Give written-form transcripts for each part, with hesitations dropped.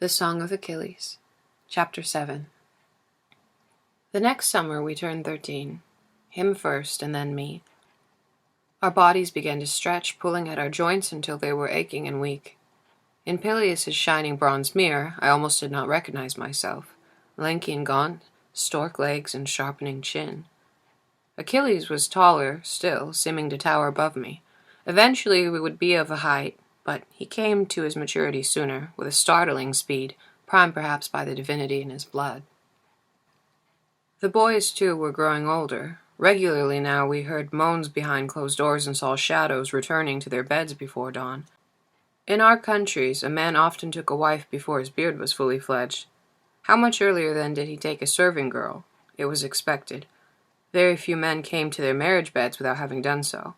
The Song of Achilles, Chapter 7. The next summer we turned 13, him first and then me. Our bodies began to stretch, pulling at our joints until they were aching and weak. In Peleus' shining bronze mirror, I almost did not recognize myself, lanky and gaunt, stork legs and sharpening chin. Achilles was taller still, seeming to tower above me. Eventually we would be of a height, but he came to his maturity sooner, with a startling speed, primed perhaps by the divinity in his blood. The boys, too, were growing older. Regularly now we heard moans behind closed doors and saw shadows returning to their beds before dawn. In our countries, a man often took a wife before his beard was fully fledged. How much earlier then did he take a serving girl? It was expected. Very few men came to their marriage beds without having done so.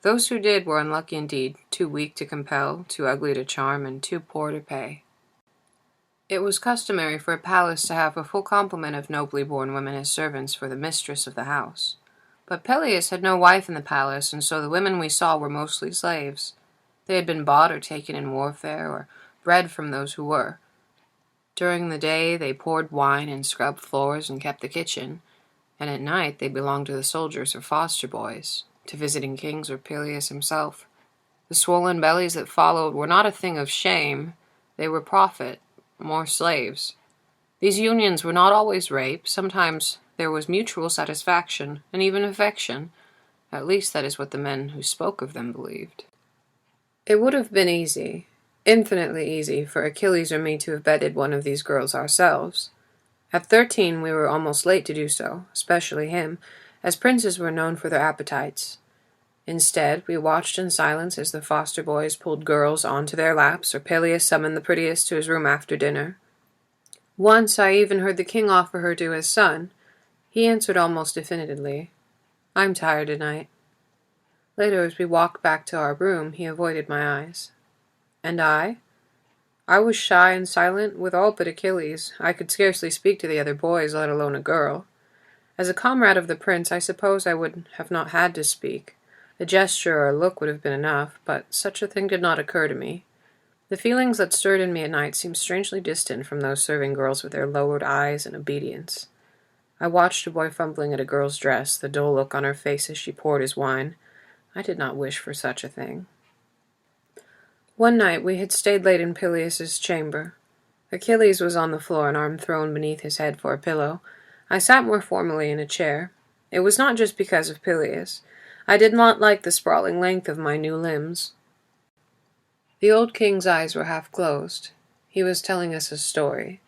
Those who did were unlucky indeed, too weak to compel, too ugly to charm, and too poor to pay. It was customary for a palace to have a full complement of nobly born women as servants for the mistress of the house. But Peleus had no wife in the palace, and so the women we saw were mostly slaves. They had been bought or taken in warfare, or bred from those who were. During the day they poured wine and scrubbed floors and kept the kitchen, and at night they belonged to the soldiers or foster boys, to visiting kings or Peleus himself. The swollen bellies that followed were not a thing of shame. They were profit, more slaves. These unions were not always rape. Sometimes there was mutual satisfaction, and even affection. At least that is what the men who spoke of them believed. It would have been easy, infinitely easy, for Achilles or me to have bedded one of these girls ourselves. At 13 we were almost late to do so, especially him, as princes were known for their appetites. Instead, we watched in silence as the foster boys pulled girls onto their laps, or Peleus summoned the prettiest to his room after dinner. Once I even heard the king offer her to his son. He answered almost definitively, "I'm tired tonight." Later, as we walked back to our room, he avoided my eyes. And I? I was shy and silent with all but Achilles. I could scarcely speak to the other boys, let alone a girl. As a comrade of the prince, I suppose I would have not had to speak. A gesture or a look would have been enough, but such a thing did not occur to me. The feelings that stirred in me at night seemed strangely distant from those serving girls with their lowered eyes and obedience. I watched a boy fumbling at a girl's dress, the dull look on her face as she poured his wine. I did not wish for such a thing. One night we had stayed late in Peleus's chamber. Achilles was on the floor, an arm thrown beneath his head for a pillow. I sat more formally in a chair. It was not just because of Peleus. I did not like the sprawling length of my new limbs. The old king's eyes were half closed. He was telling us a story.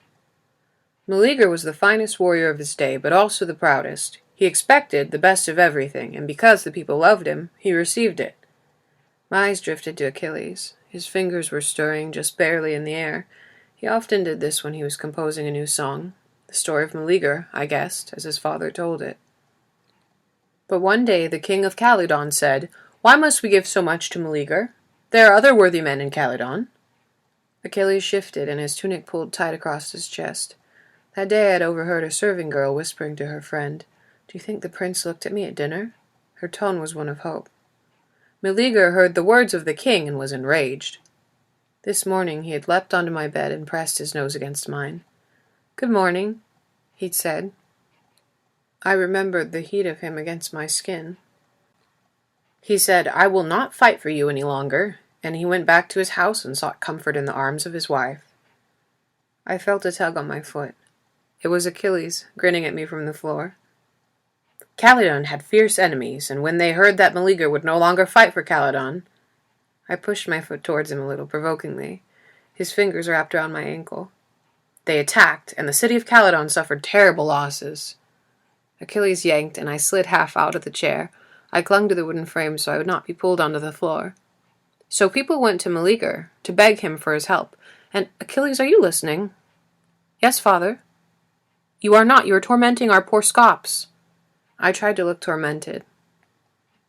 Meleager was the finest warrior of his day, but also the proudest. He expected the best of everything, and because the people loved him, he received it. My eyes drifted to Achilles. His fingers were stirring just barely in the air. He often did this when he was composing a new song. The story of Meleager, I guessed, as his father told it. But one day the king of Calydon said, "Why must we give so much to Meleager? There are other worthy men in Calydon." Achilles shifted, and his tunic pulled tight across his chest. That day I had overheard a serving girl whispering to her friend, "Do you think the prince looked at me at dinner?" Her tone was one of hope. Meleager heard the words of the king and was enraged. This morning he had leapt onto my bed and pressed his nose against mine. "Good morning," he'd said. I remembered the heat of him against my skin. He said, "I will not fight for you any longer," and he went back to his house and sought comfort in the arms of his wife. I felt a tug on my foot. It was Achilles, grinning at me from the floor. Calydon had fierce enemies, and when they heard that Meleager would no longer fight for Calydon, I pushed my foot towards him a little provokingly. His fingers wrapped around my ankle. They attacked, and the city of Calydon suffered terrible losses. Achilles yanked, and I slid half out of the chair. I clung to the wooden frame so I would not be pulled onto the floor. So people went to Meleager to beg him for his help. And, Achilles, are you listening? Yes, father. You are not. You are tormenting our poor Scops. I tried to look tormented.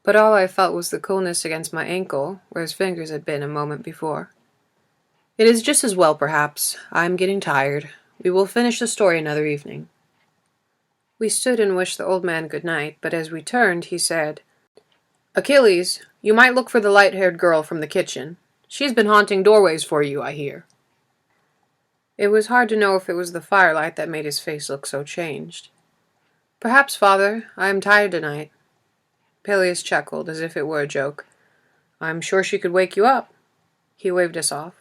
But all I felt was the coolness against my ankle, where his fingers had been a moment before. It is just as well, perhaps. I am getting tired. We will finish the story another evening. We stood and wished the old man good night, but as we turned, he said, "Achilles, you might look for the light-haired girl from the kitchen. She's been haunting doorways for you, I hear." It was hard to know if it was the firelight that made his face look so changed. "Perhaps, father. I am tired tonight." Peleus chuckled, as if it were a joke. "I'm sure she could wake you up." He waved us off.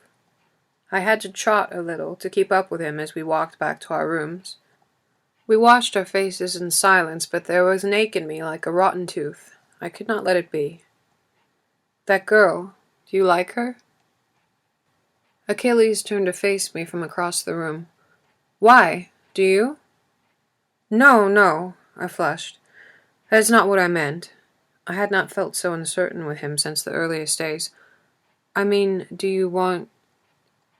I had to trot a little to keep up with him as we walked back to our rooms. We washed our faces in silence, but there was an ache in me like a rotten tooth. I could not let it be. "That girl, do you like her?" Achilles turned to face me from across the room. "Why? Do you?" "No, no," I flushed. "That is not what I meant." I had not felt so uncertain with him since the earliest days. "I mean, do you want—"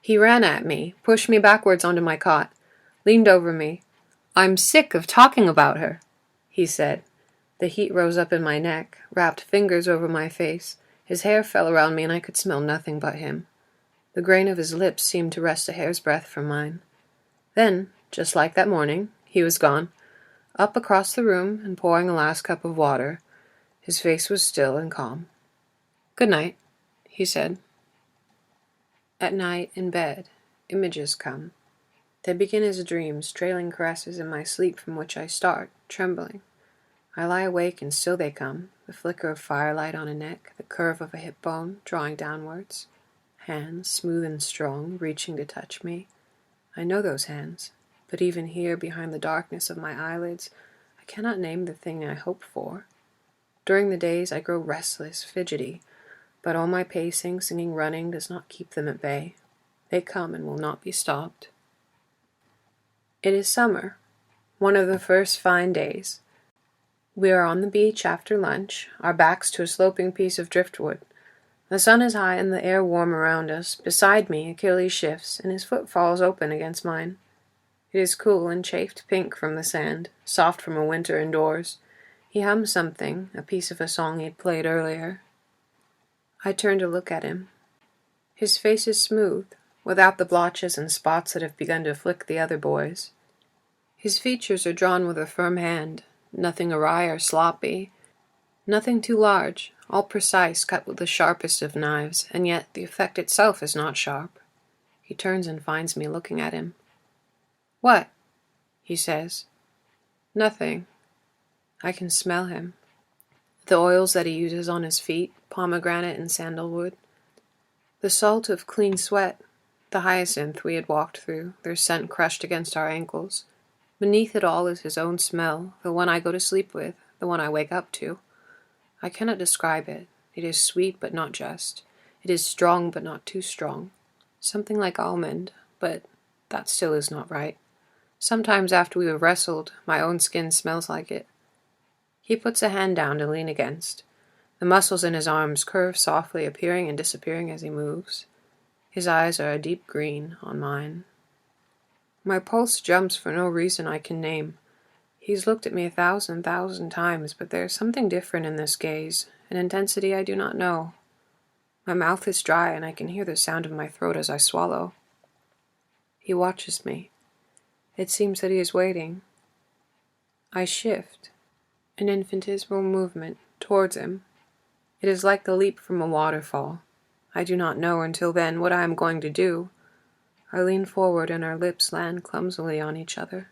He ran at me, pushed me backwards onto my cot, leaned over me. "I'm sick of talking about her," he said. The heat rose up in my neck, wrapped fingers over my face. His hair fell around me and I could smell nothing but him. The grain of his lips seemed to rest a hair's breadth from mine. Then, just like that morning, he was gone, up across the room and pouring a last cup of water. His face was still and calm. "Good night," he said. At night, in bed, images come. They begin as dreams, trailing caresses in my sleep from which I start, trembling. I lie awake and still they come, the flicker of firelight on a neck, the curve of a hip bone, drawing downwards. Hands, smooth and strong, reaching to touch me. I know those hands, but even here, behind the darkness of my eyelids, I cannot name the thing I hope for. During the days I grow restless, fidgety, but all my pacing, singing, running does not keep them at bay. They come and will not be stopped. It is summer, one of the first fine days. We are on the beach after lunch, our backs to a sloping piece of driftwood. The sun is high and the air warm around us. Beside me, Achilles shifts, and his foot falls open against mine. It is cool and chafed pink from the sand, soft from a winter indoors. He hums something, a piece of a song he'd played earlier. I turn to look at him. His face is smooth, without the blotches and spots that have begun to afflict the other boys. His features are drawn with a firm hand, nothing awry or sloppy, nothing too large, all precise, cut with the sharpest of knives, and yet the effect itself is not sharp. He turns and finds me looking at him. "What?" he says. "Nothing." I can smell him. The oils that he uses on his feet, pomegranate and sandalwood. The salt of clean sweat, the hyacinth we had walked through, their scent crushed against our ankles. Beneath it all is his own smell, the one I go to sleep with, the one I wake up to. I cannot describe it. It is sweet, but not just. It is strong, but not too strong. Something like almond, but that still is not right. Sometimes after we have wrestled, my own skin smells like it. He puts a hand down to lean against. The muscles in his arms curve softly, appearing and disappearing as he moves. His eyes are a deep green on mine. My pulse jumps for no reason I can name. He's looked at me 1,000 times, but there is something different in this gaze, an intensity I do not know. My mouth is dry, and I can hear the sound of my throat as I swallow. He watches me. It seems that he is waiting. I shift, an infinitesimal movement, towards him. It is like the leap from a waterfall. I do not know until then what I am going to do. I lean forward, and our lips land clumsily on each other.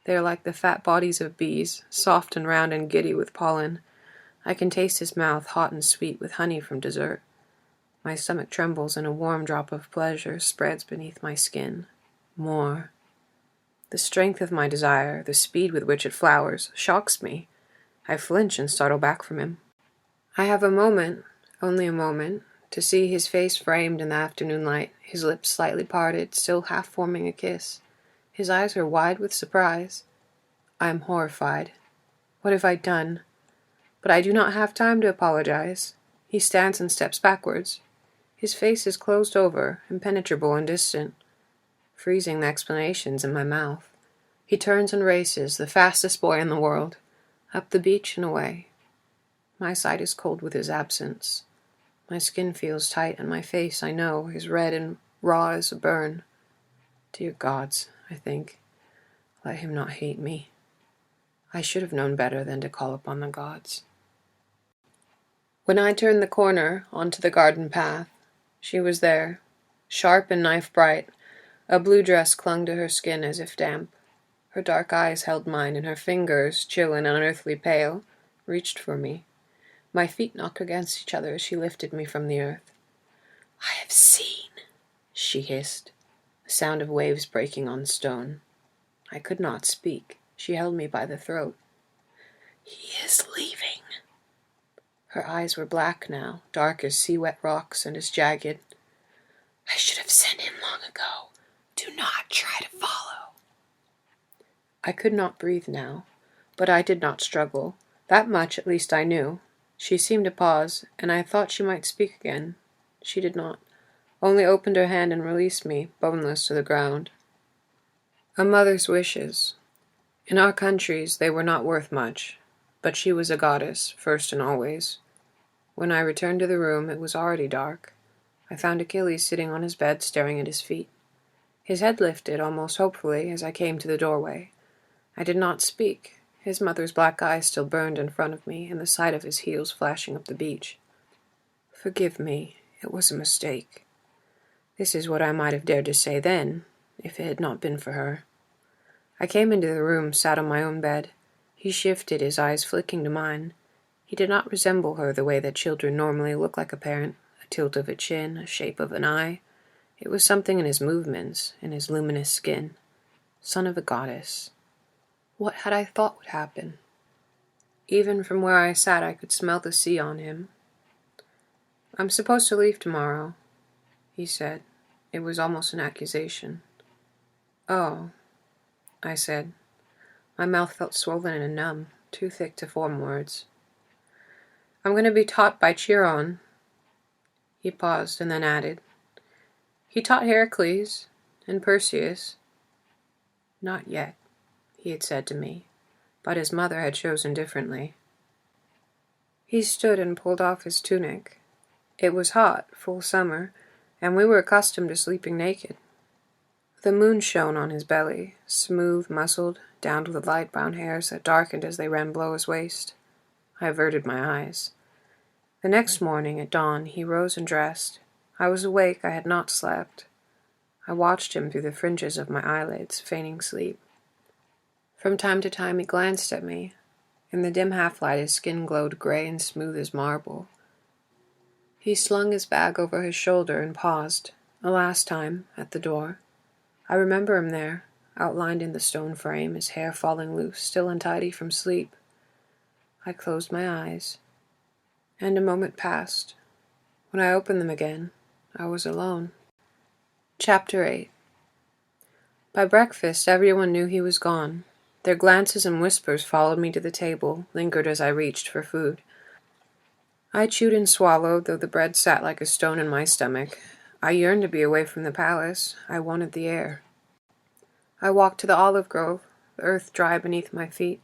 They are like the fat bodies of bees, soft and round and giddy with pollen. I can taste his mouth, hot and sweet with honey from dessert. My stomach trembles, and a warm drop of pleasure spreads beneath my skin. More. The strength of my desire, the speed with which it flowers, shocks me. I flinch and startle back from him. I have a moment, only a moment, to see his face framed in the afternoon light, his lips slightly parted, still half forming a kiss. His eyes are wide with surprise. I am horrified. What have I done? But I do not have time to apologize. He stands and steps backwards. His face is closed over, impenetrable and distant, freezing the explanations in my mouth. He turns and races, the fastest boy in the world, up the beach and away. My sight is cold with his absence. My skin feels tight, and my face, I know, is red and raw as a burn. Dear gods, I think, let him not hate me. I should have known better than to call upon the gods. When I turned the corner onto the garden path, she was there, sharp and knife bright, A blue dress clung to her skin as if damp. Her dark eyes held mine, and her fingers, chill and unearthly pale, reached for me. My feet knocked against each other as she lifted me from the earth. "I have seen," she hissed, the sound of waves breaking on stone. I could not speak. She held me by the throat. "He is leaving." Her eyes were black now, dark as sea-wet rocks and as jagged. "I should have sent him long ago. Do not try to follow." I could not breathe now, but I did not struggle. That much at least I knew. She seemed to pause, and I thought she might speak again. She did not, only opened her hand and released me, boneless, to the ground. A mother's wishes. In our countries they were not worth much, but she was a goddess, first and always. When I returned to the room, it was already dark. I found Achilles sitting on his bed, staring at his feet. His head lifted, almost hopefully, as I came to the doorway. I did not speak. His mother's black eyes still burned in front of me, and the sight of his heels flashing up the beach. "Forgive me. It was a mistake." This is what I might have dared to say then, if it had not been for her. I came into the room, sat on my own bed. He shifted, his eyes flicking to mine. He did not resemble her the way that children normally look like a parent, a tilt of a chin, a shape of an eye. It was something in his movements, in his luminous skin. Son of a goddess. What had I thought would happen? Even from where I sat I could smell the sea on him. "I'm supposed to leave tomorrow," he said. It was almost an accusation. "Oh," I said. My mouth felt swollen and numb, too thick to form words. "I'm going to be taught by Chiron." He paused and then added, "He taught Heracles and Perseus." "Not yet," he had said to me, but his mother had chosen differently. He stood and pulled off his tunic. It was hot, full summer, and we were accustomed to sleeping naked. The moon shone on his belly, smooth, muscled, down to the light brown hairs that darkened as they ran below his waist. I averted my eyes. The next morning, at dawn, he rose and dressed. I was awake, I had not slept. I watched him through the fringes of my eyelids, feigning sleep. From time to time he glanced at me. In the dim half-light his skin glowed gray and smooth as marble. He slung his bag over his shoulder and paused, a last time, at the door. I remember him there, outlined in the stone frame, his hair falling loose, still untidy from sleep. I closed my eyes, and a moment passed. When I opened them again, I was alone. Chapter 8. By breakfast, everyone knew he was gone. Their glances and whispers followed me to the table, lingered as I reached for food. I chewed and swallowed, though the bread sat like a stone in my stomach. I yearned to be away from the palace. I wanted the air. I walked to the olive grove, the earth dry beneath my feet.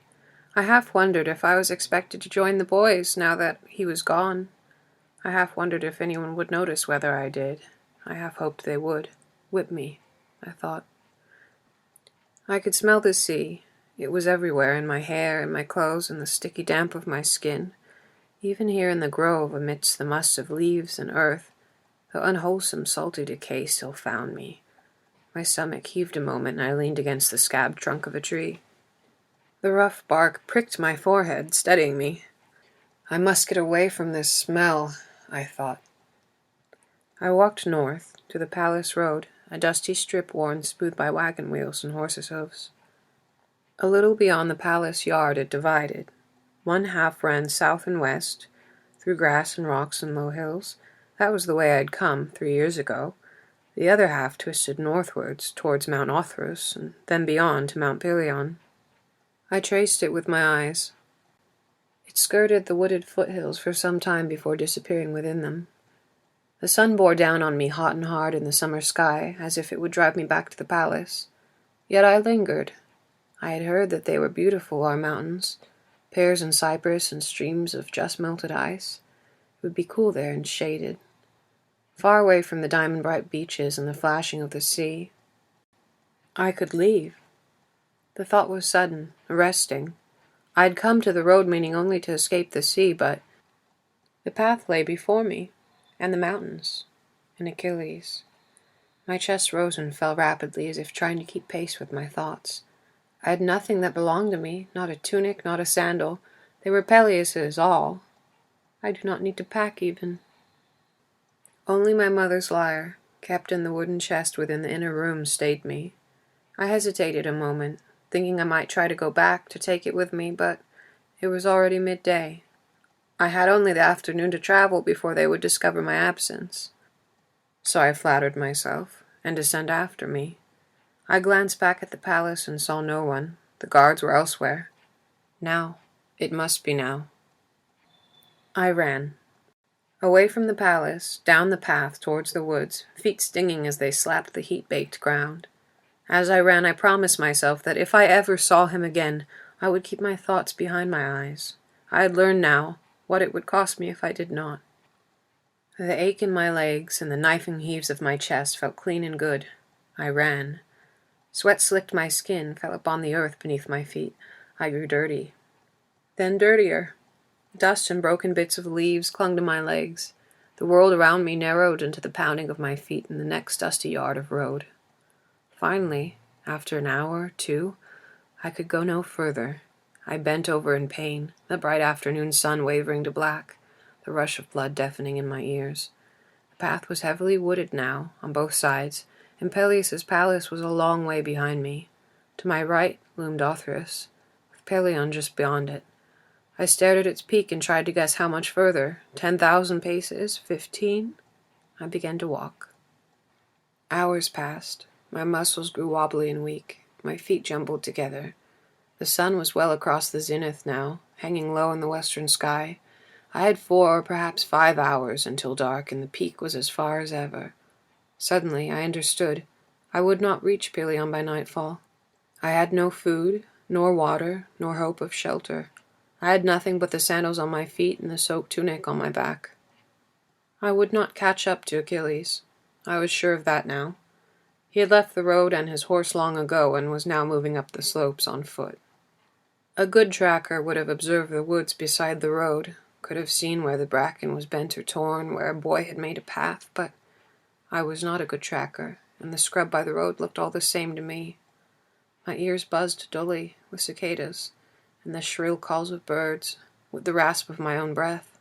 I half wondered if I was expected to join the boys now that he was gone. I half wondered if anyone would notice whether I did. I half hoped they would. Whip me, I thought. I could smell the sea. It was everywhere, in my hair, in my clothes, in the sticky damp of my skin. Even here in the grove, amidst the must of leaves and earth, the unwholesome, salty decay still found me. My stomach heaved a moment, and I leaned against the scabbed trunk of a tree. The rough bark pricked my forehead, steadying me. I must get away from this smell, I thought. I walked north, to the palace road, a dusty strip worn smooth by wagon wheels and horses' hoofs. A little beyond the palace yard it divided. One half ran south and west, through grass and rocks and low hills. That was the way I had come 3 years ago. The other half twisted northwards, towards Mount Othrys, and then beyond to Mount Peleus. I traced it with my eyes. It skirted the wooded foothills for some time before disappearing within them. The sun bore down on me hot and hard in the summer sky, as if it would drive me back to the palace. Yet I lingered. I had heard that they were beautiful, our mountains, pears and cypress and streams of just-melted ice. It would be cool there and shaded, far away from the diamond-bright beaches and the flashing of the sea. I could leave. The thought was sudden, arresting. I had come to the road meaning only to escape the sea, but the path lay before me, and the mountains, and Achilles. My chest rose and fell rapidly, as if trying to keep pace with my thoughts. I had nothing that belonged to me, not a tunic, not a sandal. They were Peleus's, all. I do not need to pack even. Only my mother's lyre, kept in the wooden chest within the inner room, stayed me. I hesitated a moment, thinking I might try to go back to take it with me, but it was already midday. I had only the afternoon to travel before they would discover my absence. So I flattered myself, and to send after me. I glanced back at the palace and saw no one. The guards were elsewhere. Now. It must be now. I ran. Away from the palace, down the path towards the woods, feet stinging as they slapped the heat-baked ground. As I ran, I promised myself that if I ever saw him again, I would keep my thoughts behind my eyes. I had learned now what it would cost me if I did not. The ache in my legs and the knifing heaves of my chest felt clean and good. I ran. Sweat slicked my skin, fell upon the earth beneath my feet. I grew dirty. Then dirtier. Dust and broken bits of leaves clung to my legs. The world around me narrowed into the pounding of my feet in the next dusty yard of road. Finally, after an hour or two, I could go no further. I bent over in pain, the bright afternoon sun wavering to black, the rush of blood deafening in my ears. The path was heavily wooded now, on both sides, and Peleus's palace was a long way behind me. To my right loomed Othrys, with Pelion just beyond it. I stared at its peak and tried to guess how much further. 10,000 paces? 15? I began to walk. Hours passed. My muscles grew wobbly and weak. My feet jumbled together. The sun was well across the zenith now, hanging low in the western sky. I had 4 or perhaps 5 hours until dark, and the peak was as far as ever. Suddenly I understood. I would not reach Pelion by nightfall. I had no food, nor water, nor hope of shelter. I had nothing but the sandals on my feet and the soaked tunic on my back. I would not catch up to Achilles. I was sure of that now. He had left the road and his horse long ago and was now moving up the slopes on foot. A good tracker would have observed the woods beside the road, could have seen where the bracken was bent or torn, where a boy had made a path, but I was not a good tracker, and the scrub by the road looked all the same to me. My ears buzzed dully with cicadas, and the shrill calls of birds, with the rasp of my own breath.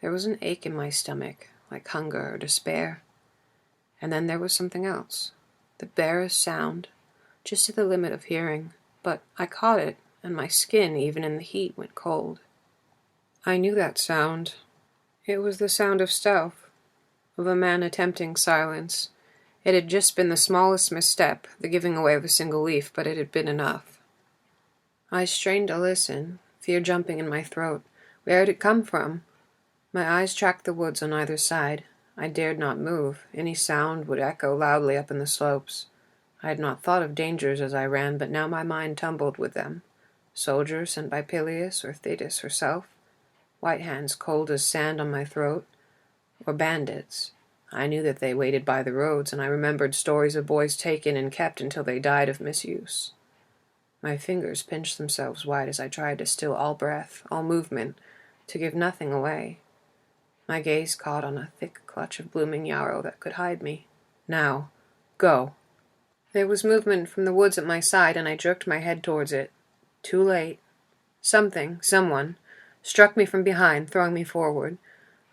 There was an ache in my stomach, like hunger or despair. And then there was something else, the barest sound, just to the limit of hearing, but I caught it, and my skin, even in the heat, went cold. I knew that sound. It was the sound of stealth, of a man attempting silence. It had just been the smallest misstep, the giving away of a single leaf, but it had been enough. I strained to listen, fear jumping in my throat. Where had it come from? My eyes tracked the woods on either side. I dared not move. Any sound would echo loudly up in the slopes. I had not thought of dangers as I ran, but now my mind tumbled with them. Soldiers sent by Peleus or Thetis herself, white hands cold as sand on my throat, or bandits. I knew that they waited by the roads, and I remembered stories of boys taken and kept until they died of misuse. My fingers pinched themselves wide as I tried to still all breath, all movement, to give nothing away. My gaze caught on a thick clutch of blooming yarrow that could hide me. Now, go. There was movement from the woods at my side, and I jerked my head towards it. Too late. Someone, struck me from behind, throwing me forward.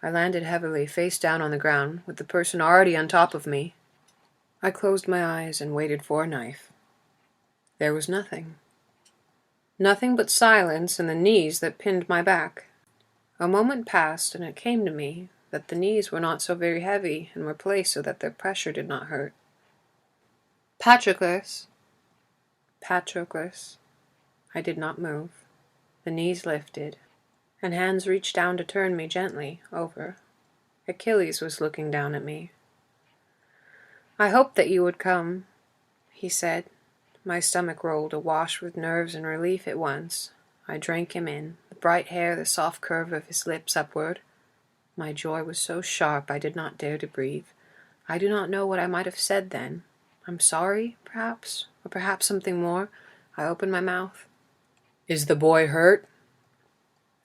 I landed heavily, face down on the ground, with the person already on top of me. I closed my eyes and waited for a knife. There was nothing. Nothing but silence and the knees that pinned my back. A moment passed, and it came to me that the knees were not so very heavy and were placed so that their pressure did not hurt. Patroclus! Patroclus! I did not move. The knees lifted, and hands reached down to turn me gently over. Achilles was looking down at me. I hoped that you would come, he said. My stomach rolled, awash with nerves and relief at once. I drank him in, the bright hair, the soft curve of his lips upward. My joy was so sharp I did not dare to breathe. I do not know what I might have said then. I'm sorry, perhaps, or perhaps something more. I opened my mouth. Is the boy hurt?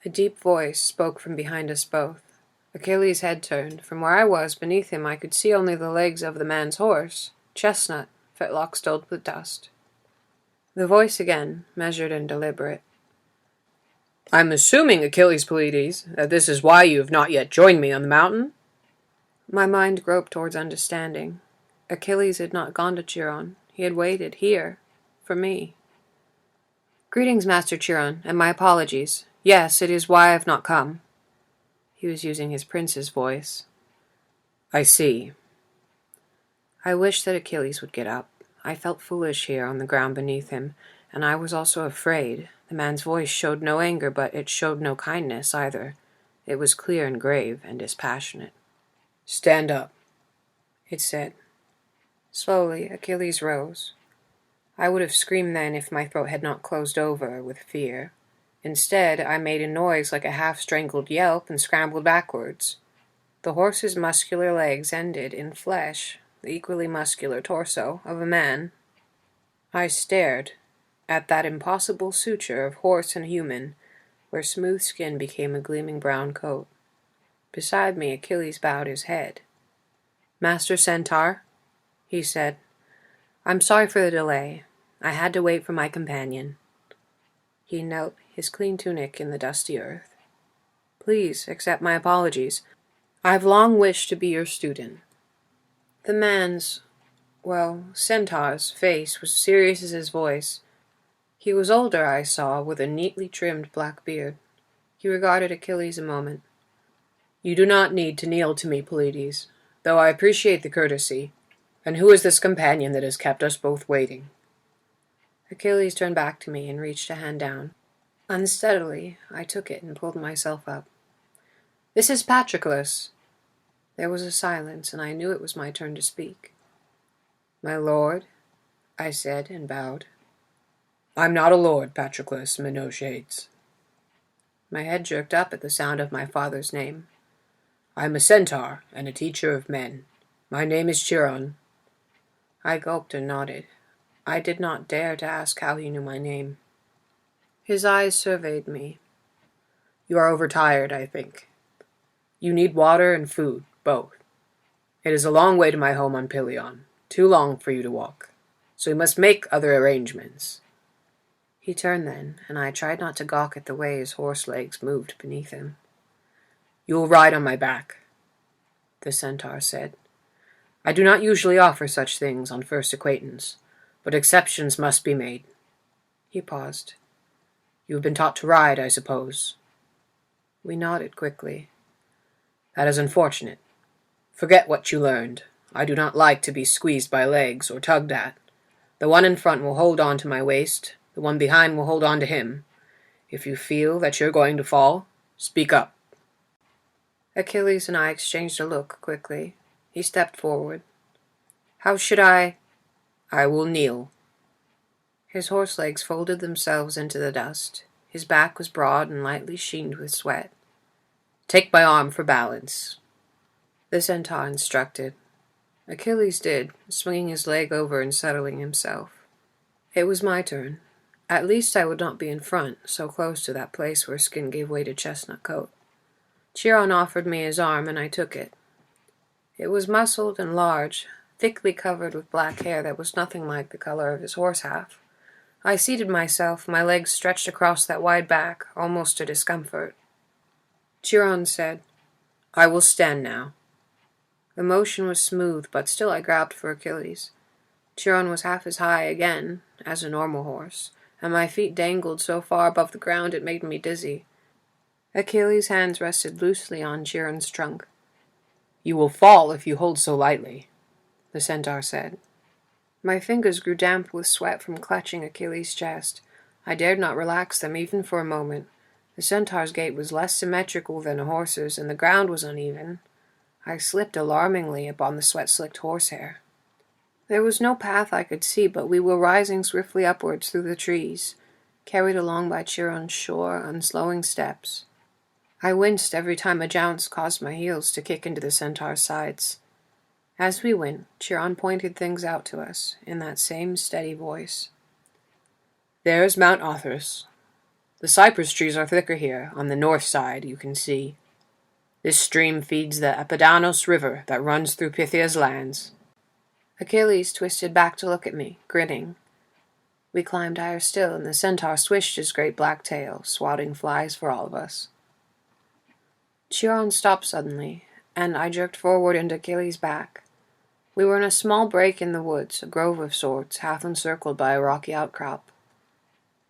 A deep voice spoke from behind us both. Achilles' head turned. From where I was, beneath him, I could see only the legs of the man's horse, chestnut, fetlock stoled with dust. The voice again, measured and deliberate. "I'm assuming, Achilles Pleiades, that this is why you have not yet joined me on the mountain?" My mind groped towards understanding. Achilles had not gone to Chiron. He had waited here, for me. "Greetings, Master Chiron, and my apologies. Yes, it is why I have not come." He was using his prince's voice. "I see." I wished that Achilles would get up. I felt foolish here on the ground beneath him, and I was also afraid. The man's voice showed no anger, but it showed no kindness either. It was clear and grave and dispassionate. "Stand up," it said. Slowly, Achilles rose. I would have screamed then if my throat had not closed over with fear. Instead, I made a noise like a half-strangled yelp and scrambled backwards. The horse's muscular legs ended in flesh, the equally muscular torso of a man. I stared at that impossible suture of horse and human, where smooth skin became a gleaming brown coat. Beside me, Achilles bowed his head. "Master Centaur," he said, "I'm sorry for the delay. I had to wait for my companion." He knelt, his clean tunic in the dusty earth. "Please accept my apologies. I've long wished to be your student." The man's, Centaur's face was serious as his voice. He was older, I saw, with a neatly trimmed black beard. He regarded Achilles a moment. "You do not need to kneel to me, Pleiades, though I appreciate the courtesy. And who is this companion that has kept us both waiting?" Achilles turned back to me and reached a hand down. Unsteadily, I took it and pulled myself up. "This is Patroclus." There was a silence, and I knew it was my turn to speak. "My lord," I said, and bowed. "I'm not a lord, Patroclus, no shades." My head jerked up at the sound of my father's name. "I'm a centaur and a teacher of men. My name is Chiron." I gulped and nodded. I did not dare to ask how he knew my name. His eyes surveyed me. "You are overtired, I think. You need water and food, both. It is a long way to my home on Pelion, too long for you to walk, so we must make other arrangements." He turned then, and I tried not to gawk at the way his horse legs moved beneath him. "You will ride on my back," the centaur said. "I do not usually offer such things on first acquaintance, but exceptions must be made." He paused. "You have been taught to ride, I suppose?" We nodded quickly. "That is unfortunate. Forget what you learned. I do not like to be squeezed by legs or tugged at. The one in front will hold on to my waist. The one behind will hold on to him. If you feel that you're going to fall, speak up." Achilles and I exchanged a look quickly. He stepped forward. "How should I—" "I will kneel." His horse legs folded themselves into the dust. His back was broad and lightly sheened with sweat. "Take my arm for balance," the centaur instructed. Achilles did, swinging his leg over and settling himself. It was my turn. At least I would not be in front, so close to that place where skin gave way to chestnut coat. Chiron offered me his arm, and I took it. It was muscled and large, thickly covered with black hair that was nothing like the color of his horse half. I seated myself, my legs stretched across that wide back, almost to discomfort. Chiron said, "I will stand now." The motion was smooth, but still I grabbed for Achilles. Chiron was half as high again as a normal horse, and my feet dangled so far above the ground it made me dizzy. Achilles' hands rested loosely on Chiron's trunk. "You will fall if you hold so lightly," the centaur said. My fingers grew damp with sweat from clutching Achilles' chest. I dared not relax them even for a moment. The centaur's gait was less symmetrical than a horse's, and the ground was uneven. I slipped alarmingly upon the sweat-slicked horsehair. There was no path I could see, but we were rising swiftly upwards through the trees, carried along by Chiron's sure, unslowing steps. I winced every time a jounce caused my heels to kick into the centaur's sides. As we went, Chiron pointed things out to us, in that same steady voice. "There's Mount Athos. The cypress trees are thicker here, on the north side, you can see." This stream feeds the Apidanos River that runs through Pythia's lands. Achilles twisted back to look at me, grinning. We climbed higher still, and the centaur swished his great black tail, swatting flies for all of us. Chiron stopped suddenly, and I jerked forward into Achilles' back. We were in a small break in the woods, a grove of sorts, half encircled by a rocky outcrop.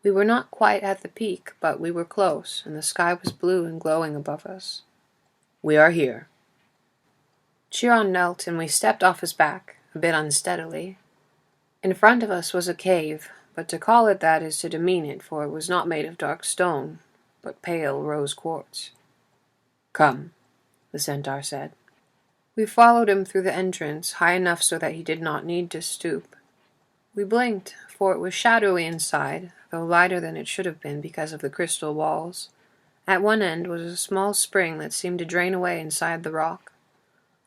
We were not quite at the peak, but we were close, and the sky was blue and glowing above us. "We are here." Chiron knelt, and we stepped off his back, a bit unsteadily. In front of us was a cave, but to call it that is to demean it, for it was not made of dark stone, but pale rose quartz. "Come," the centaur said. We followed him through the entrance, high enough so that he did not need to stoop. We blinked, for it was shadowy inside, though lighter than it should have been because of the crystal walls. At one end was a small spring that seemed to drain away inside the rock.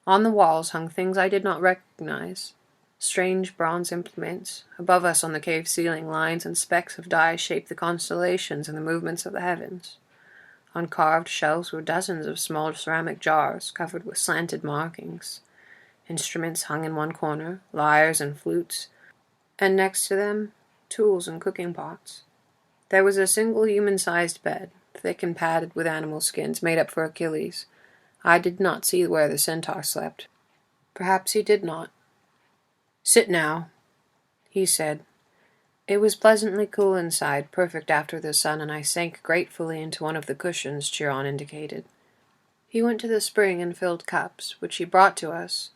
On the walls hung things I did not recognize, strange bronze implements. Above us on the cave ceiling, lines and specks of dye shaped the constellations and the movements of the heavens. On carved shelves were dozens of small ceramic jars covered with slanted markings. Instruments hung in one corner, lyres and flutes, and next to them, tools and cooking pots. There was a single human-sized bed, thick and padded with animal skins, made up for Achilles. I did not see where the centaur slept. Perhaps he did not. "Sit now," he said. It was pleasantly cool inside, perfect after the sun, and I sank gratefully into one of the cushions Chiron indicated. He went to the spring and filled cups, which he brought to us.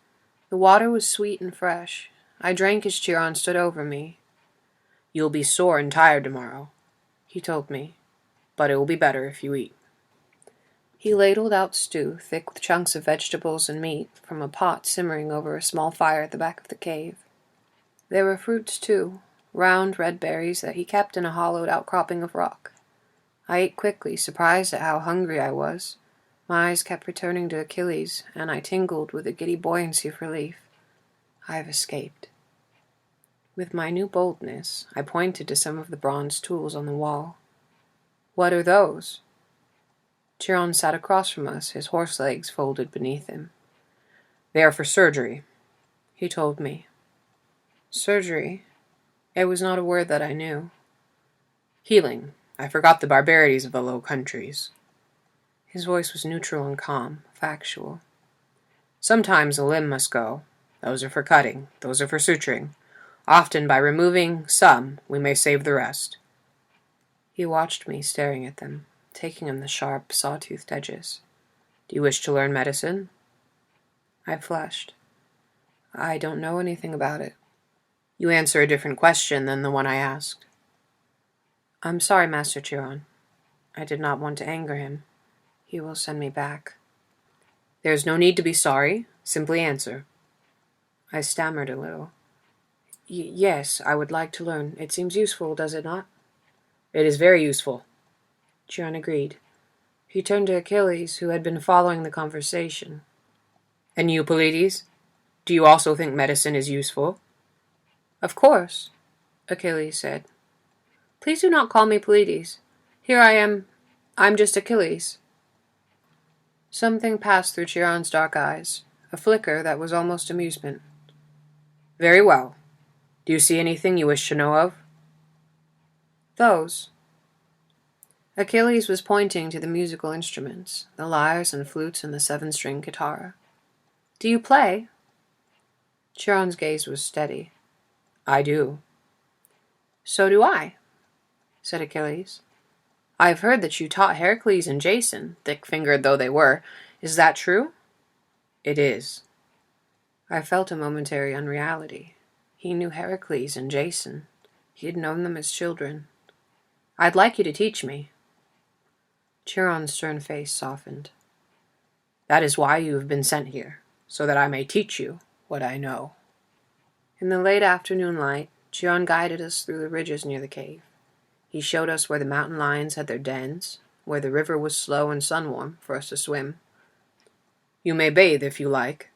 The water was sweet and fresh. I drank as Chiron stood over me. "You'll be sore and tired tomorrow," he told me, "but it will be better if you eat." He ladled out stew, thick with chunks of vegetables and meat, from a pot simmering over a small fire at the back of the cave. There were fruits, too, round red berries that he kept in a hollowed outcropping of rock. I ate quickly, surprised at how hungry I was. My eyes kept returning to Achilles, and I tingled with a giddy buoyancy of relief. I have escaped. With my new boldness, I pointed to some of the bronze tools on the wall. "What are those?" Chiron sat across from us, his horse legs folded beneath him. "They are for surgery," he told me. Surgery? It was not a word that I knew. "Healing. I forgot the barbarities of the Low Countries." His voice was neutral and calm, factual. "Sometimes a limb must go. Those are for cutting. Those are for suturing. Often, by removing some, we may save the rest." He watched me, staring at them, taking in the sharp, saw-toothed edges. "Do you wish to learn medicine?" I flushed. "I don't know anything about it." "You answer a different question than the one I asked." "I'm sorry, Master Chiron." I did not want to anger him. He will send me back. "There is no need to be sorry. Simply answer." I stammered a little. Yes, I would like to learn. It seems useful, does it not?" "It is very useful." Chiron agreed. He turned to Achilles, who had been following the conversation. "And you, Peleus? Do you also think medicine is useful?" "Of course," Achilles said. "Please do not call me Peleus. Here I am. I'm just Achilles." Something passed through Chiron's dark eyes, a flicker that was almost amusement. "Very well. Do you see anything you wish to know of?" "Those." Achilles was pointing to the musical instruments, the lyres and flutes and the 7-string guitar. "Do you play?" Chiron's gaze was steady. "I do." "So do I," said Achilles. "I have heard that you taught Heracles and Jason, thick-fingered though they were. Is that true?" "It is." I felt a momentary unreality. He knew Heracles and Jason. He had known them as children. "I'd like you to teach me." Chiron's stern face softened. "That is why you have been sent here, so that I may teach you what I know." In the late afternoon light, Chiron guided us through the ridges near the cave. He showed us where the mountain lions had their dens, where the river was slow and sun-warm for us to swim. "You may bathe if you like."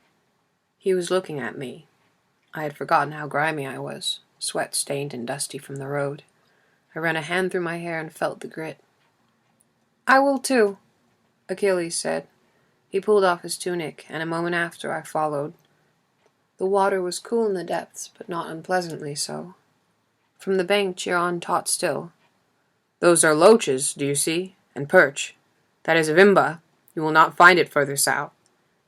He was looking at me. I had forgotten how grimy I was, sweat-stained and dusty from the road. I ran a hand through my hair and felt the grit. "I will too," Achilles said. He pulled off his tunic, and a moment after I followed. The water was cool in the depths, but not unpleasantly so. From the bank Chiron taught still. "Those are loaches, do you see, and perch. That is vimba. You will not find it further south.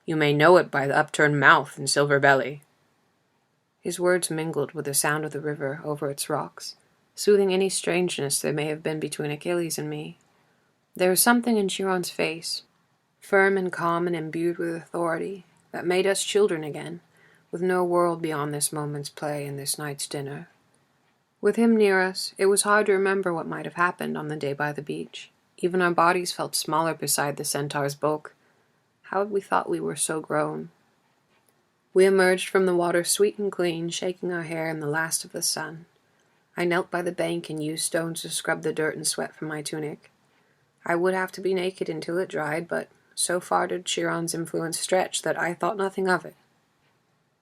You may know it by the upturned mouth and silver belly." His words mingled with the sound of the river over its rocks, soothing any strangeness there may have been between Achilles and me. There was something in Chiron's face, firm and calm and imbued with authority, that made us children again, with no world beyond this moment's play and this night's dinner. With him near us, it was hard to remember what might have happened on the day by the beach. Even our bodies felt smaller beside the centaur's bulk. How had we thought we were so grown? We emerged from the water sweet and clean, shaking our hair in the last of the sun. I knelt by the bank and used stones to scrub the dirt and sweat from my tunic. I would have to be naked until it dried, but so far did Chiron's influence stretch that I thought nothing of it.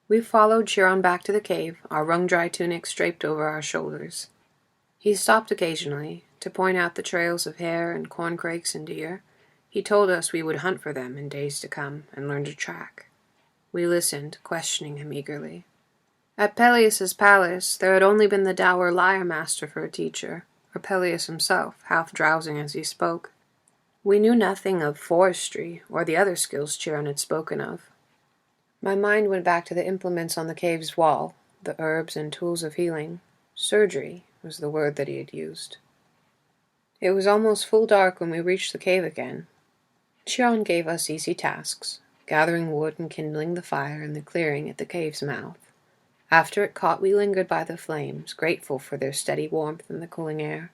We followed Chiron back to the cave, our wrung-dry tunics draped over our shoulders. He stopped occasionally to point out the trails of hare and corncrakes and deer. He told us we would hunt for them in days to come and learn to track. We listened, questioning him eagerly. At Peleus's palace there had only been the dour lyre-master for a teacher, or Peleus himself, half drowsing as he spoke. We knew nothing of forestry or the other skills Chiron had spoken of. My mind went back to the implements on the cave's wall, the herbs and tools of healing. Surgery was the word that he had used. It was almost full dark when we reached the cave again. Chiron gave us easy tasks, gathering wood and kindling the fire in the clearing at the cave's mouth. After it caught, we lingered by the flames, grateful for their steady warmth and the cooling air.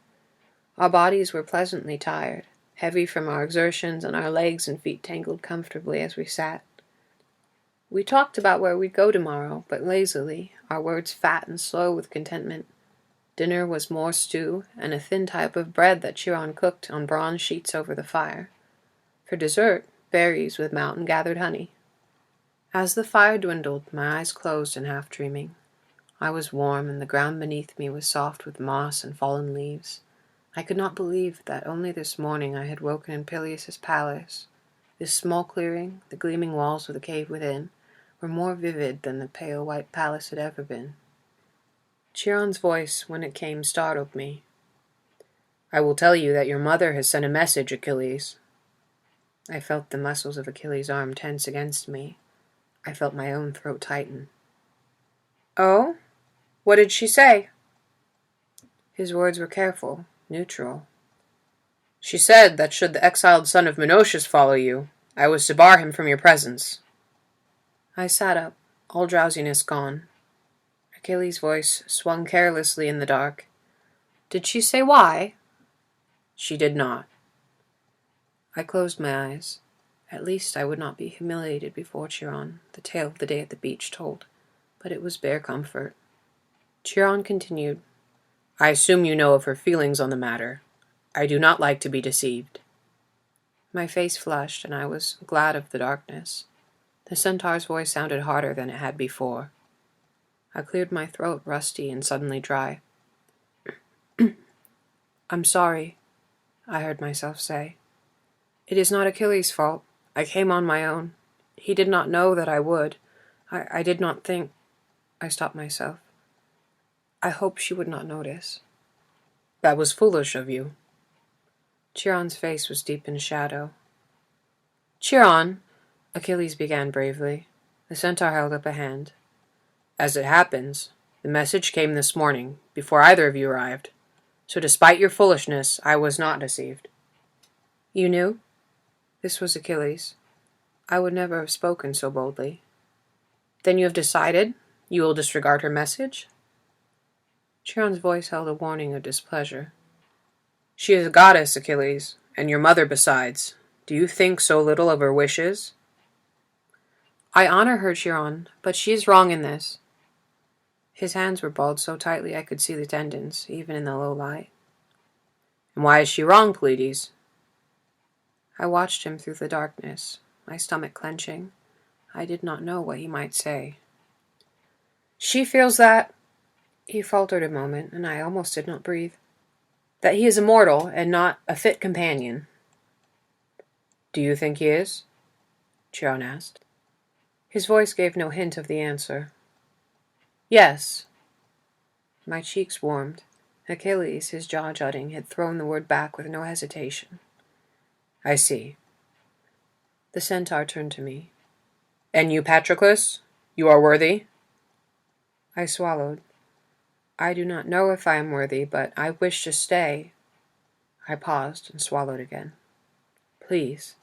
Our bodies were pleasantly tired, heavy from our exertions, and our legs and feet tangled comfortably as we sat. We talked about where we'd go tomorrow, but lazily, our words fat and slow with contentment. Dinner was more stew and a thin type of bread that Chiron cooked on bronze sheets over the fire. For dessert, berries with mountain-gathered honey. As the fire dwindled, my eyes closed in half-dreaming. I was warm, and the ground beneath me was soft with moss and fallen leaves. I could not believe that only this morning I had woken in Peleus's palace. This small clearing, the gleaming walls of the cave within, were more vivid than the pale white palace had ever been. Chiron's voice, when it came, startled me. "I will tell you that your mother has sent a message, Achilles." I felt the muscles of Achilles' arm tense against me. I felt my own throat tighten. "Oh? What did she say?" His words were careful, neutral. "She said that should the exiled son of Menoetius follow you, I was to bar him from your presence." I sat up, all drowsiness gone. Achilles' voice swung carelessly in the dark. "Did she say why?" "She did not." I closed my eyes. At least I would not be humiliated before Chiron, the tale of the day at the beach told, but it was bare comfort. Chiron continued, "I assume you know of her feelings on the matter. I do not like to be deceived." My face flushed, and I was glad of the darkness. The centaur's voice sounded harder than it had before. I cleared my throat, rusty and suddenly dry. "I'm sorry," I heard myself say. "It is not Achilles' fault. I came on my own. He did not know that I would. I did not think—" I stopped myself. "I hope she would not notice." "That was foolish of you." Chiron's face was deep in shadow. "Chiron," Achilles began bravely. The centaur held up a hand. "As it happens, the message came this morning, before either of you arrived. So despite your foolishness, I was not deceived." "You knew?" This was Achilles. I would never have spoken so boldly. "Then you have decided? You will disregard her message?" Chiron's voice held a warning of displeasure. "She is a goddess, Achilles, and your mother besides. Do you think so little of her wishes?" "I honor her, Chiron, but she is wrong in this." His hands were balled so tightly I could see the tendons, even in the low light. "And why is she wrong, Pleiades?" I watched him through the darkness, my stomach clenching. I did not know what he might say. "She feels that—" He faltered a moment, and I almost did not breathe. "That he is immortal and not a fit companion." "Do you think he is?" Chiron asked. His voice gave no hint of the answer. Yes. My cheeks warmed. Achilles, his jaw jutting, had thrown the word back with no hesitation. I see. The Centaur turned to me. And you, Patroclus? You are worthy? I swallowed. I do not know if I am worthy, but I wish to stay. I paused and swallowed again. Please.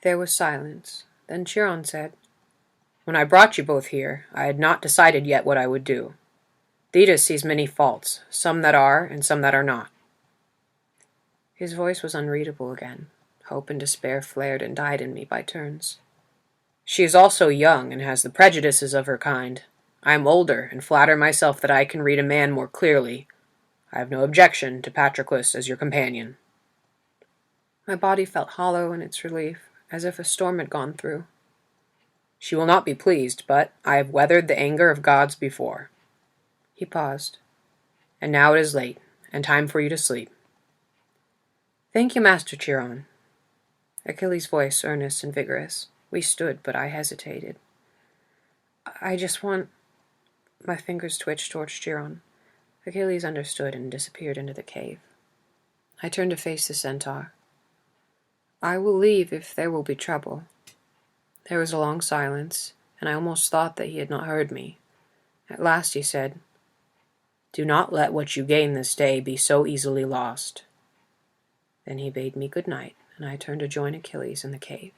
There was silence. Then Chiron said, When I brought you both here, I had not decided yet what I would do. Thetis sees many faults, some that are and some that are not. His voice was unreadable again. Hope and despair flared and died in me by turns. She is also young and has the prejudices of her kind. I am older and flatter myself that I can read a man more clearly. I have no objection to Patroclus as your companion. My body felt hollow in its relief, as if a storm had gone through. She will not be pleased, but I have weathered the anger of gods before. He paused. And now it is late, and time for you to sleep. Thank you, Master Chiron. Achilles' voice earnest and vigorous. We stood, but I hesitated. I just want... My fingers twitched towards Chiron. Achilles understood and disappeared into the cave. I turned to face the Centaur. I will leave if there will be trouble. There was a long silence, and I almost thought that he had not heard me. At last he said, Do not let what you gain this day be so easily lost. Then he bade me good night, and I turned to join Achilles in the cave.